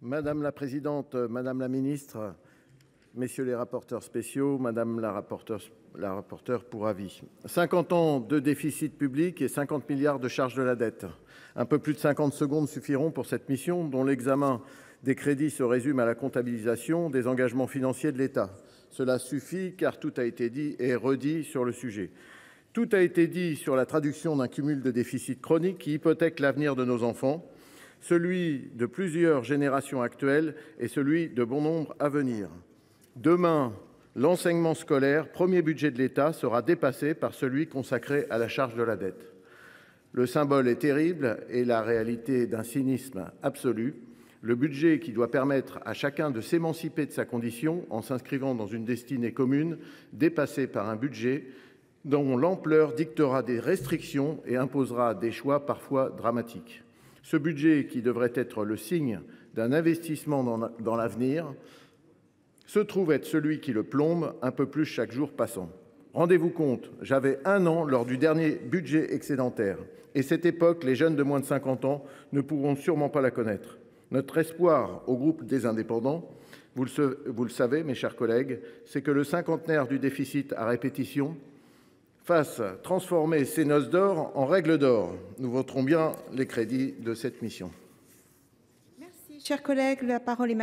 Madame la présidente, madame la ministre, messieurs les rapporteurs spéciaux, madame la rapporteure pour avis. 50 ans de déficit public et 50 milliards de charges de la dette. Un peu plus de 50 secondes suffiront pour cette mission dont l'examen des crédits se résume à la comptabilisation des engagements financiers de l'État. Cela suffit car tout a été dit et redit sur le sujet. Tout a été dit sur la traduction d'un cumul de déficits chroniques qui hypothèque l'avenir de nos enfants, celui de plusieurs générations actuelles et celui de bon nombre à venir. Demain, l'enseignement scolaire, premier budget de l'État, sera dépassé par celui consacré à la charge de la dette. Le symbole est terrible et la réalité d'un cynisme absolu. Le budget qui doit permettre à chacun de s'émanciper de sa condition en s'inscrivant dans une destinée commune, dépassé par un budget dont l'ampleur dictera des restrictions et imposera des choix parfois dramatiques. Ce budget, qui devrait être le signe d'un investissement dans l'avenir, se trouve être celui qui le plombe un peu plus chaque jour passant. Rendez-vous compte, j'avais 1 an lors du dernier budget excédentaire. Et cette époque, les jeunes de moins de 50 ans ne pourront sûrement pas la connaître. Notre espoir au groupe des Indépendants, vous le savez mes chers collègues, c'est que le cinquantenaire du déficit à répétition fasse transformer ces noces d'or en règles d'or. Nous voterons bien les crédits de cette mission. Merci, chers collègues. La parole est